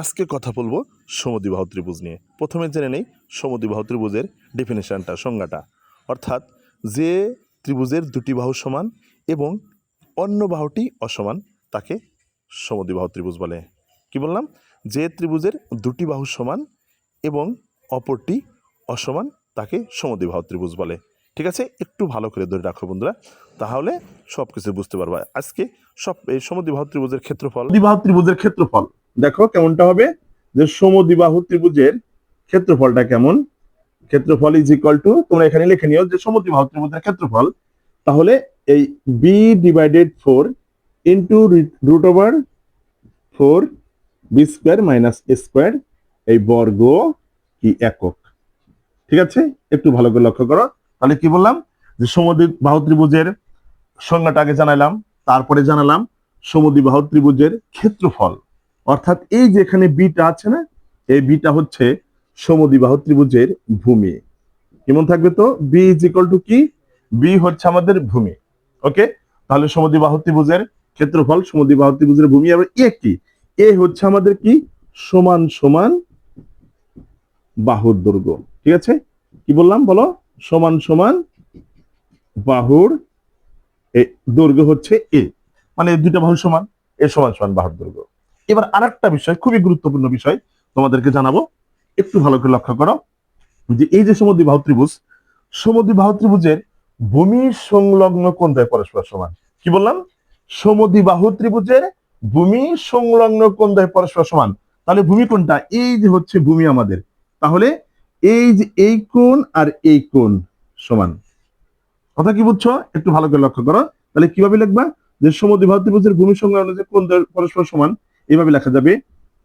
আজকে কথা বলবো সমদ্বিবাহু ত্রিভুজ নিয়ে। প্রথমে জেনে নেই সমদ্বিবাহু ত্রিভুজের ডেফিনেশনটা, সংজ্ঞাটা। অর্থাৎ যে ত্রিভুজের দুটি বাহু সমান এবং অন্য বাহুটি অসমান তাকে সমদ্বিবাহু ত্রিভুজ বলে। কি বললাম? যে ত্রিভুজের দুটি বাহু সমান এবং অপরটি অসমান তাকে সমদ্বিবাহু ত্রিভুজ বলে। ঠিক আছে, একটু ভালো করে ধরে রাখো বন্ধুরা, তাহলে সব কিছু বুঝতে পারবা। আজকে এই সমদ্বিবাহু ত্রিভুজের ক্ষেত্রফল, দ্বিবাহু ত্রিভুজের ক্ষেত্রফল দেখো কেমনটা হবে, যে সমদ্বিবাহু ত্রিভুজের ক্ষেত্রফলটা কেমন। ক্ষেত্রফল ইজ ইকুয়াল টু, তোমরা এখানে লিখে নিও যে সমদ্বিবাহু ত্রিভুজের ক্ষেত্রফল, তাহলে এই b divided 4 into root over 4 b square minus a square, এই বর্গ কি একক। ঠিক আছে, একটু ভালো করে লক্ষ্য করো। তাহলে কি বললাম, যে সমদ্বিবাহু ত্রিভুজের সংজ্ঞাটা আগে জানালাম, তারপরে জানালাম সমদ্বিবাহু ত্রিভুজের ক্ষেত্রফল। অর্থাৎ এই যে এখানে বিটা আছে না, এই বিটা হচ্ছে সমদ্বিবাহু ত্রিভুজের ভূমি। কেমন থাকবে তো, বি ইজ ইকুয়াল টু কি, বি হচ্ছে আমাদের ভূমি। ওকে, তাহলে সমদ্বিবাহু ত্রিভুজের ক্ষেত্রফল, সমদ্বিবাহু ত্রিভুজের ভূমি। আর এ কি, এ হচ্ছে আমাদের কি, সমান সমান বাহুর দৈর্ঘ্য। ঠিক আছে, কি বললাম বলো, সমান সমান বাহুর দৈর্ঘ্য হচ্ছে এ, মানে দুইটা বাহু সমান, এ সমান সমান বাহুর দৈর্ঘ্য। এবার আরেকটা বিষয়, খুবই গুরুত্বপূর্ণ বিষয় তোমাদেরকে জানাবো, একটু ভালো করে লক্ষ্য করো, যে এই যে সমদ্বিবাহু ত্রিভুজ, সমদ্বিবাহু ত্রিভুজের ভূমি সংলগ্ন কোণ দ্বয় পরস্পর সমান। কি বললাম, সমদ্বিবাহু ত্রিভুজের ভূমি সংলগ্ন কোণ দ্বয় পরস্পর সমান। তাহলে ভূমি কোণটা, এই যে হচ্ছে ভূমি আমাদের, তাহলে এই যে এই কোণ আর এই কোণ সমান। কথা কি বুঝছো, একটু ভালো করে লক্ষ্য করো। তাহলে কিভাবে লিখবা, যে সমদ্বিবাহু ত্রিভুজের ভূমি সংলগ্ন যে কোণ দ্বয় পরস্পর সমান, এইভাবে লেখা যাবে,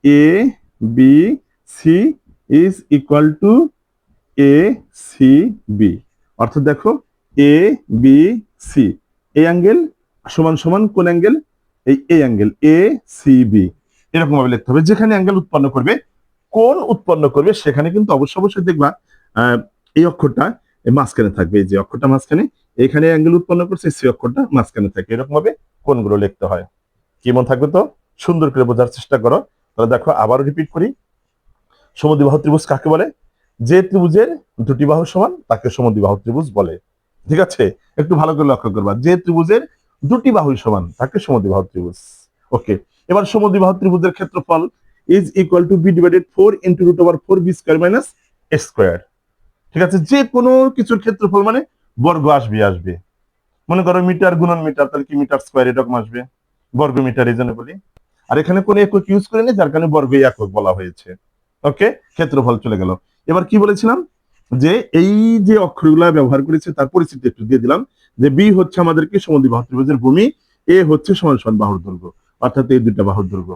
A B C is equal to A C B. অর্থাৎ দেখো, এ বি সি, এই অ্যাঙ্গেল সমান সমান কোন অ্যাঙ্গেল, এই অ্যাঙ্গেল এ সি বি। এরকম ভাবে লিখতে হবে। যেখানে অ্যাঙ্গেল উৎপন্ন করবে, কোন উৎপন্ন করবে, সেখানে কিন্তু অবশ্যই অবশ্যই দেখবা এই অক্ষরটা মাঝখানে থাকবে। এই যে অক্ষরটা মাঝখানে, এখানে অ্যাঙ্গেল উৎপন্ন করছে, সি অক্ষরটা মাঝখানে থাকে। এরকম ভাবে কোনগুলো লিখতে হয়। কেমন থাকবে তো, সুন্দর করে বোঝার চেষ্টা করো। তাহলে দেখো, আবারও রিপিট করি, সমদ্বিবাহু ত্রিভুজ কাকে বলে, যে ত্রিভুজের দুটি বাহু সমান তাকে সমদ্বিবাহু ত্রিভুজ বলে। ঠিক আছে, একটু ভালো করে লক্ষ্য করবা, যে ত্রিভুজের দুটি বাহু সমান তাকে সমদ্বিবাহু ত্রিভুজ। ওকে, এবার সমদ্বিবাহু ত্রিভুজের ক্ষেত্রফল is equal to b divided 4 into root over 4 b square minus a square. ঠিক আছে, যে কোনো কিছুর ক্ষেত্রফল মানে বর্গ আসবে। মনে করো মিটার গুণন মিটার, তাহলে কি মিটার স্কোয়ার এরকম আসবে, বর্গ মিটার এই জন্য বলি। আর এখানে কোনো একক ইউজ করে নেই, যার কারণে বর্গ একক বলা হয়েছে। ওকে, ক্ষেত্রফল চলে গেল। এবার কি বলেছিলাম, যে এই যে অক্ষরগুলা ব্যবহার করেছে তার পরিচিতি একটু দিয়ে দিলাম, যে বি হচ্ছে আমাদের কি সমদ্বিবাহু ত্রিভুজের ভূমি, এ হচ্ছে সমান সমান বাহুর দৈর্ঘ্য, অর্থাৎ এই দুইটা বাহুর দৈর্ঘ্য।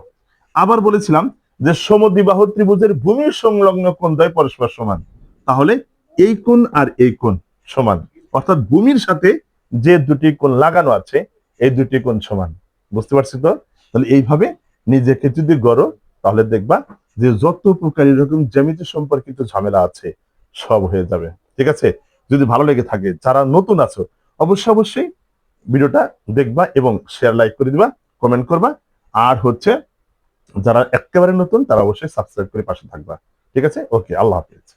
আবার বলেছিলাম যে সমদ্বিবাহু ত্রিভুজের ভূমি সংলগ্ন কোণ দ্বয় পরস্পর সমান, তাহলে এই কোণ আর এই কোণ সমান, অর্থাৎ ভূমির সাথে যে দুটি কোণ লাগানো আছে এই দুটি কোণ সমান। বুঝতে পারছি তো? তাহলে এইভাবে নিজেকে যদি গড়ো, তাহলে দেখবা যে যত প্রকার এরকম জ্যামিতি সম্পর্কিত ঝামেলা আছে সব হয়ে যাবে। ঠিক আছে, যদি ভালো লেগে থাকে, যারা নতুন আছো অবশ্যই ভিডিওটা দেখবা এবং শেয়ার লাইক করে দিবা, কমেন্ট করবা। আর হচ্ছে যারা একেবারে নতুন তারা অবশ্যই সাবস্ক্রাইব করে পাশে থাকবা। ঠিক আছে, ওকে, আল্লাহ হাফেজ।